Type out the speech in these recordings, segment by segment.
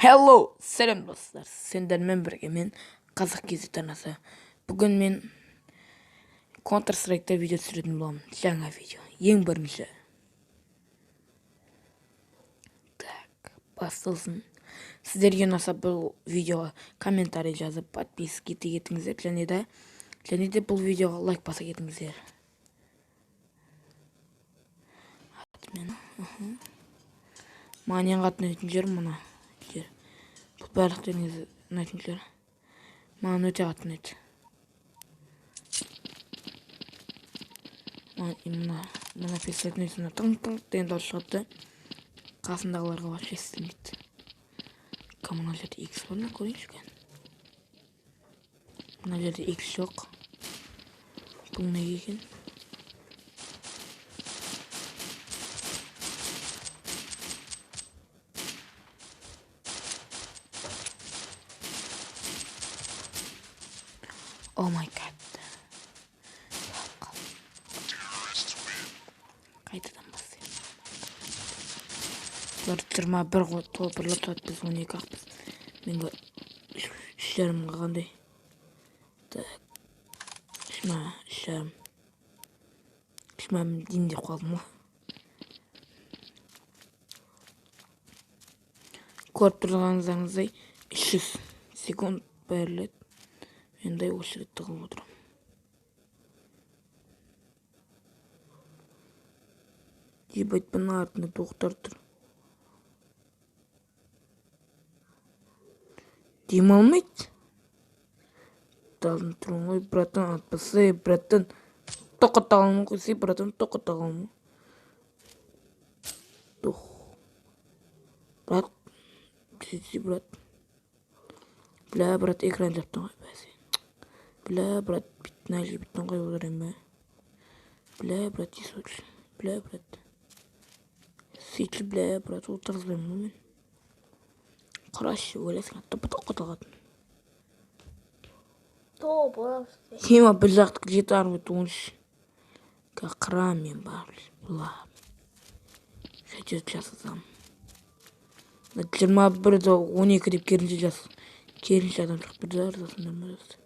Hello, selam dostlar. Senden birge men Қазақ кезі танасы. Бүгін мен Counter Strike'da video түсіретін боламын. Жаңа видео. Ең бірінші. Так, басталсын. Сіздерге ұнаса бұл видеоға комментарий жазып, подписка ете кетіңіздер. Және де бұл видеоға лайк баса кетіңіздер. Маған ең қатты ұнайтын жер мұна. Бұл барлықтарыңыз ұнайтын жер. Маған өте қатты ұнайды. Мына пистолеттің үстіне тың-тың деген дауыс шығады. Қасындағыларға вообще естілмейді. Мына жерде X бар ма, көрейінші екен. Мына жерде X жоқ. Бұл неге екен? Oh my god. Қайтадан басайын. Бұлар 21 толпырлы тұрады, біз 12 ақпыз. Менгі 3,5 қандай. Так. 3,5. 3,5 дейін деп қалдым ғой. Көріп тұрғаныңыздай 300 секунд беріледі. Менде очередті қылып отырам. Ебать, бұның артында тоқтар тұр. Дем алмайды. Далын тұрын ғой, братан, атпасы, братан. Тоқыта қалмы қойсы, братан, тоқыта қалмы. Тоқ. Брат, сөйтсе, брат. Бля, брат, экран жаптың ғой, бәсе. Бля, брат, бітін әлі бітін қой отырайын ба. Бля, брат, есөтші. Бля, брат. Сөйтші, бля, брат, отырғызбайым ғой мен. Қарашы, өлесің, тұпы-тұқ қыталғатын. Хема бір жақтық жеті армет оңшы. Қырам мен бар, бұла. Сөйтші жасасам. 21-12 деп керінші жас. Керінші адам шық бір жарысында мұрасы.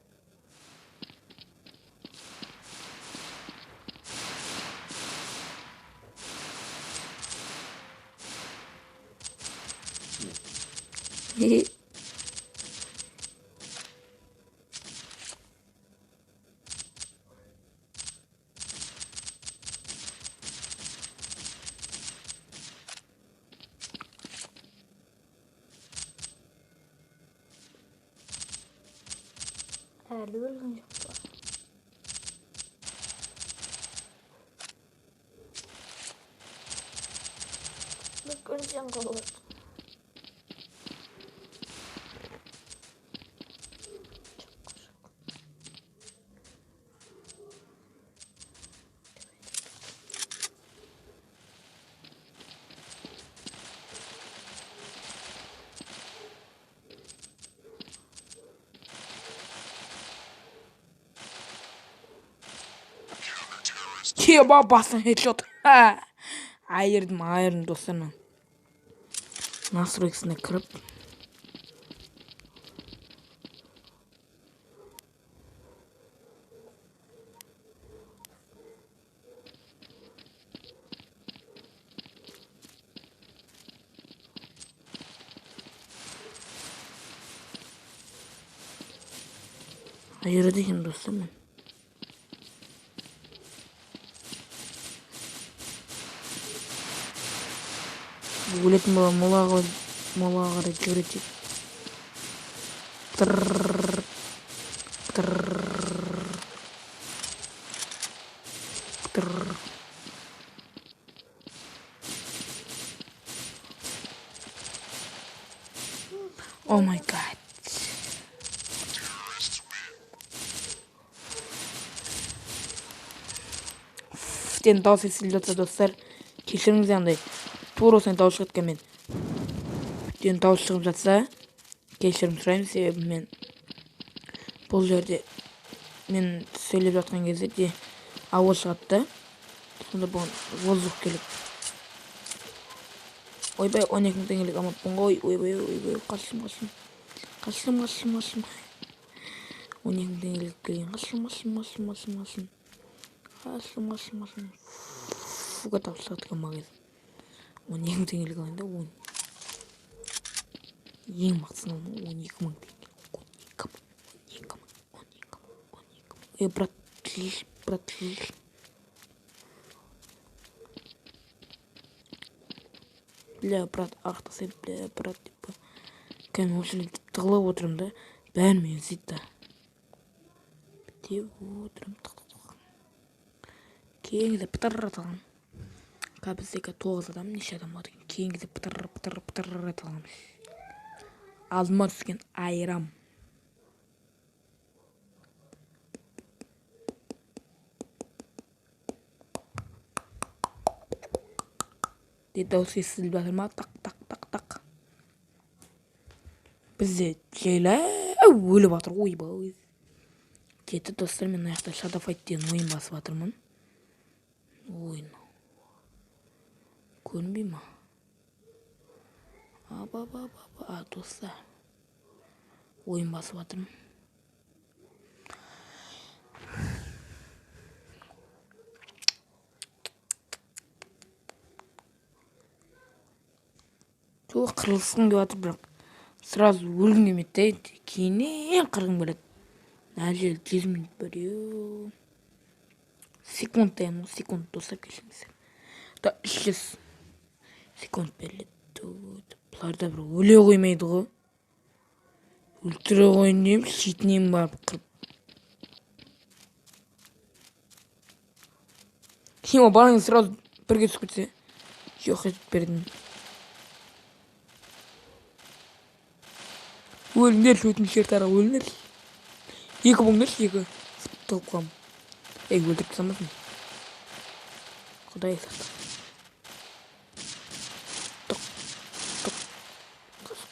Әлі өлген жоқ па. Бүкіл жан қалады. Еба басын хедшот. Айырдым достарынан. Настройкасына кіріп. Айырды екен достармен. Өлетін бола молаға жүретек. Тырррррр. Oh my god. Сен дауыс естіліп жатса достар, кешіріңіз андай. Тура осыны дауыс шығып мен. Ден дауыс шығып жатса, кешірім сұраймын, себебі мен бұл жерде мен сөйлеп жатқан кезде де ауыр шығады. Сонда бұған воздух келіп. Ойбай 12 мың теңгелік аматпын ғой. Ойбай қалшым. 12 мың теңгелік келген. Қалшым. Фуға тапсырады магазин. 12 мың теңгелік алайын да 10. Ең мақтысынан 12 мың теңге. 12 мың. Брат, бля, брат, ақтасайды, бля, брат, типа. Кәне осы тығылып отырым да, бәрі мені іздейді да. Деп отырым, кейінгіде пытыр аталған. Біздегі 9 адам, неше адам бар екен. Кейінгіде пытыр аталған. Алдыма түскен айрам. Дауыс естіліп жатыр ма? Тақ. Бізде жайлап өліп жатыр. Ойбай. Жеті достар, мен аяқта Shadow Fight деген ойын басып жатырмын. Ойын. Көрінбей ма? Достар. Ойын басып жатырмын. Жоқ, қырылысқым келіп жатыр, бірақ сразу өлгім келмейді. Кейіннен қырғым келеді. Әлі 10 минут бар. Секунд дайым, секунд достар, кешіріңіздер. 300 секунд беріледі. Бұларда бір өле қоймайды ғой. Өлтіре қойын деймін, шетінен барып қырып. Хима, балаңыз сразу бірге түсіп кетсе. Жоқ етіп бердім. Өліңдер, өтінішер тара, өліңдер. 2 бұңдыр, 2 тұлып қам. Өлтіріп самасын. Құдай сақтан.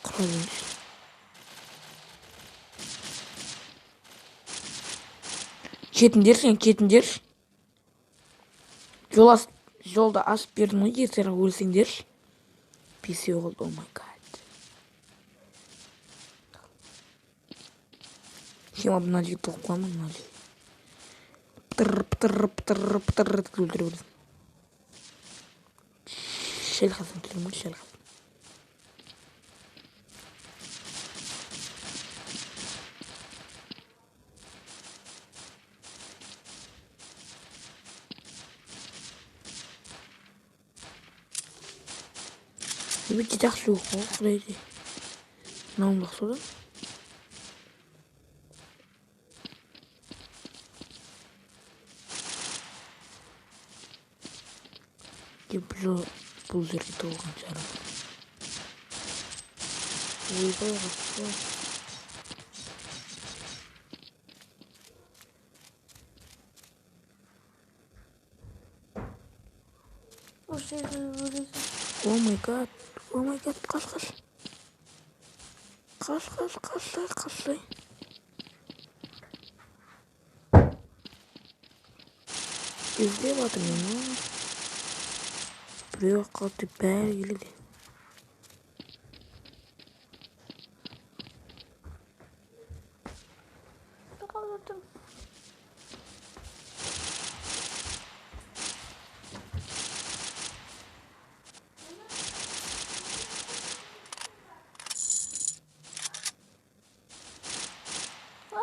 Құралыңыз. Кетіндер. Жолда асып бердің ғой, ертері өлсеңдер. 5 олды, о май гад. Хима, бұна жек тұлып қамын, бұна жек. Пытыр өлтіріп өресін. Шәл қасын келім, шәл қасын. Өте жақсы оқу, құдайды. Науым жақсы одан. Бұл жерге толған жарым. Ойбай қасқа. О май гад, қаш. Іздеп атыр мені. Біреу қалды, бәрі келеді.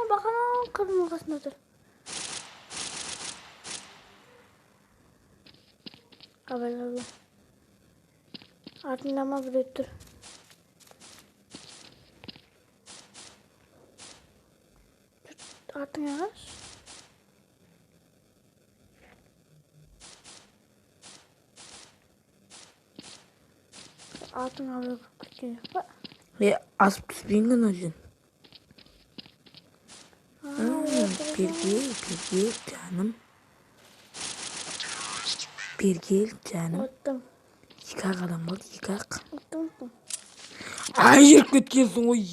Бақана қырдың қасында тұр. Абайларла. Артында ма біреу тұр. Артың ағаш. Артың абай кеткен жоқ па? Асып түспейін ғана жын. Бергел жаным. Оттым. 2 адам болды, 2. Оттым. Айырып кеткенсің ғой.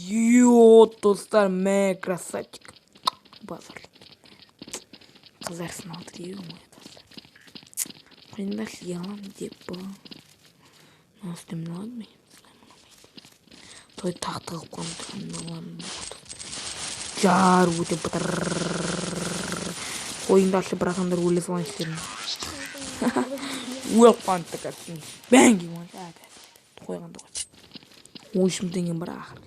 Достар, мә, красавчик. Базар. Қызарсын алды дейі ғой. Қойындар сиялам деп бұл. Üstümden almayayım. Toy tahtı koyayım. Jar өте бытыр. Oyunda açlı bırakanlar öyle falan isterim. Welcome to the Bang you want that. Koygan da koy. O işim dengen bırak.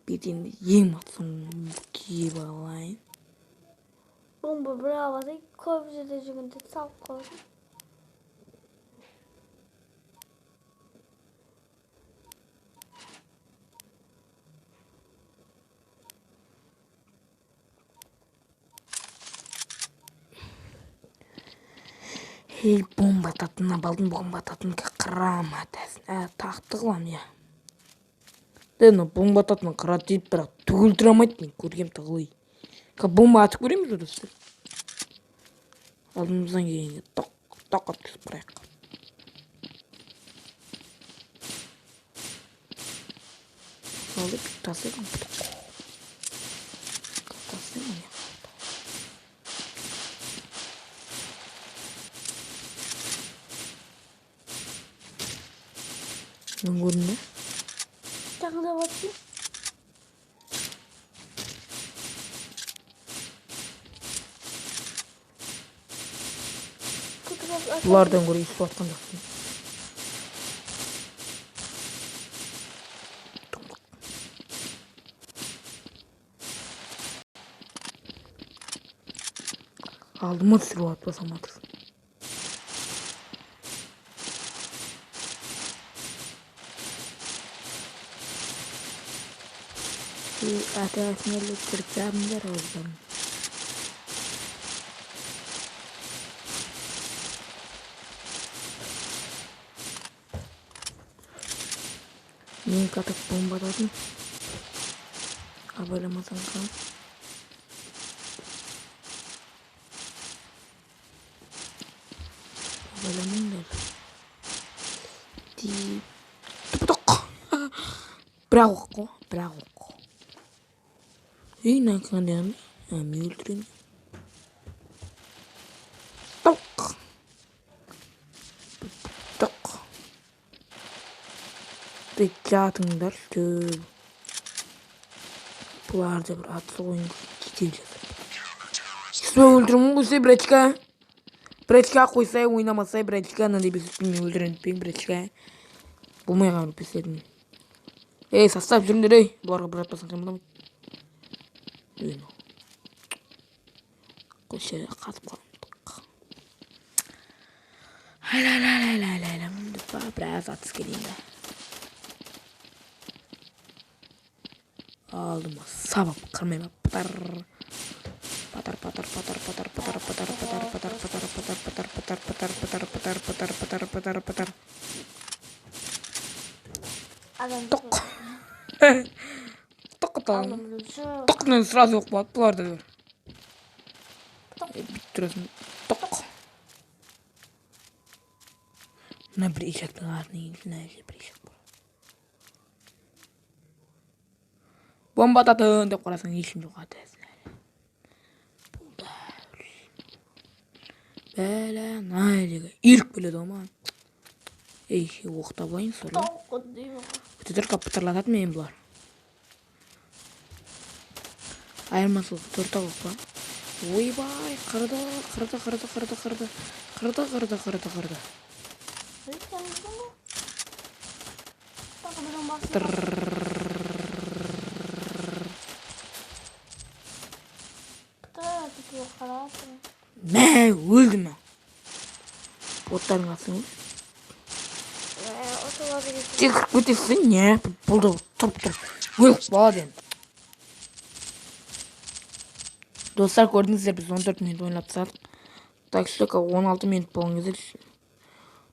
Bitinde yem atsın ki balayın. Bomba bravo. Koy bize de cümle sağ koy. Hey bomba tatına baldın bomba tatını kırama desin. Taktı lan ya. Дена бомба ататын қырат дейді бірақ түгел тұра алмайды мен көргем тығылай. Бомба атып көреміз ғой достар. Алдымыздан келгенде тоқ атқызып барайық. Алып тастайын. Тастайын. Мен көрдім бе? Tağına bakayım. Бұлардан көрі естіп атқан жоқпын. Алдыма түсіріп атпасам атыр. Atasnya liter jamber oğlum. Ini katak bomba tadi. Abala masang kan. Abala mundur. Di tuk. Bravo. Ini kan dia ambil tren. Tok. Тыңдар түл. Бұларды бір атсы ойын кетеп жатыр. Сізбе өлтірімін қойсай, брачка. Брачка қойсай, ойнамасай, брачка. Нандай бесіппен өлтірін пен, брачка. Болмай қағыр песедім. Састап жүріңдер, бұларға бір атпасын қаймадам. Үйін. Қойсай, қатып қалымдық. Айла. Біраз атыс келейін да. Aldım sabah kırmayma patar Токнен сразу отплар dedi. Bittiriyorsun. Tok. Ne bir işek var ne bir işek var. Bomba atadın деп қарасаң ешкім жоқ атасың. Бәлә, найдегі. Ирк біледі ома. Оқтабайын сорлы. Өтедір қапытырлатады мен бұлар. Айырмасыл төрті қоқпа. Ойбай, қырды. Mә, өлді мә. Оттарын қасың өл. Тек өтесің, не? Бұлды тұрып. Өліп бала ден. Достар, көрдіңіздер, біз 14 минут ойнап тастадық. Так что 16 минут болған кезде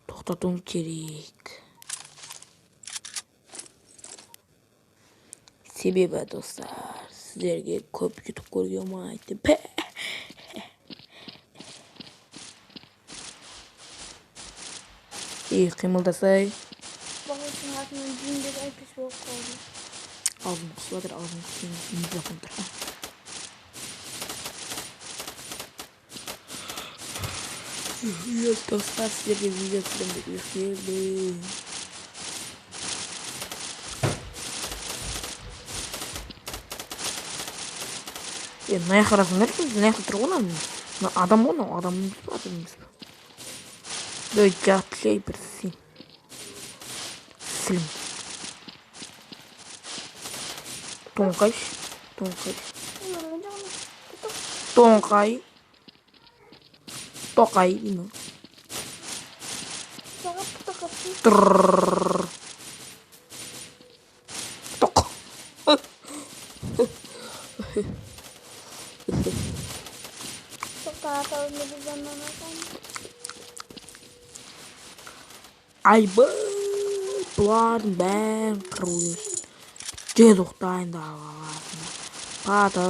тоқтатуым керек. Себебі достар, сіздерге көп YouTube көрге ұнайды. Қимылдасай. Babasının altından cümle epis болып қалды. Ağzım kusuladır, ağzım kusuladır. Mikrofon тұр. Достар, сіздерге видео түсіремін деп келдім. Мына жаққа қарасаңдаршы, мына жақта тұр ғой мына адам ғой, мынау адам емес па, адам емес па. Жарты бір сілім. Тоңқайшы. Тоқай деймін. Тұррррррр. Тоқ. Айбы, бұлардың бәрін қыру өсін. Жез ұқтайын да ағасында. Патыр.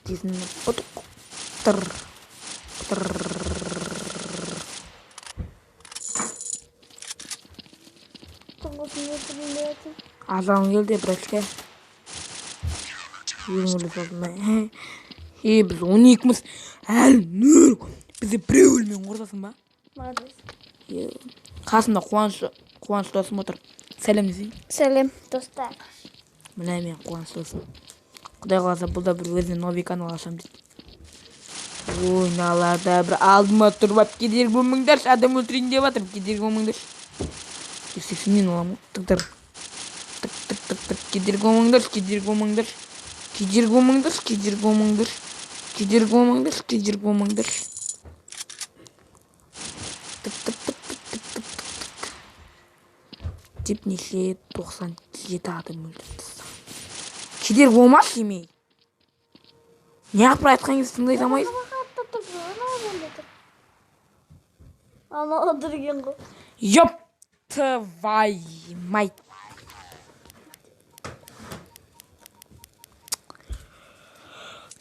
Десін ұтық. Азан келді, братчика. Біз 12-міз әлі нөл. Бізде біреу өлмен ортасың ба? Қасында қуаныш досым отыр. Сәлем десей. Сәлем, достар. Мына мен қуаныш досым. Құдай қаласа бұл да бір өзіне новый канал ашам дейді. Ойналарда бір алдыма тұрып ап кедергі болмаңдаршы, адам өлтірейін деп жатыр, кедергі болмаңдаршы. 180 мен оламын. Тық. Кедергі болмаңдаршы. Деп неше 97 адам өлтірді. Кедергі болмас емей. Не апыр айтқан кезде тыңдай алмайсың? Ана отырген ғой. Ёп твой мать.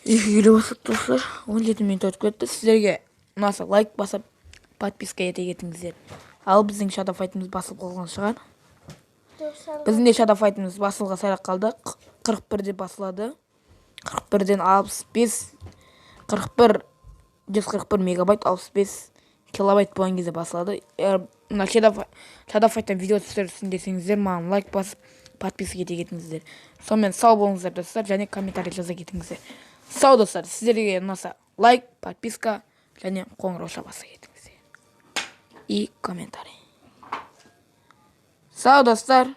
Үйге келе бастады достар. 17 минут өтіп кетті. Сіздерге ұнаса лайк басып, подписка ете кетіңіздер. Ал біздің Shadow Fight'ымыз басылып қалған шығар. Біздің де Shadow Fight'ымыз басылға сайрақ қалды. 41-де басылады. 41-ден 65, 141 мегабайт, 65 килобайт болған кезде басылады. Мына Shadow Fight'тан видео түсірсін десеңіздер, маған лайк басып, подписка ете кетіңіздер. Сонымен сау болыңыздар достар, және комментарий жаза кетіңіздер. Сау достар, сіздерге ұнаса лайк, подписка және қоңырауша баса кетіңіздер. И комментарий. Сау достар.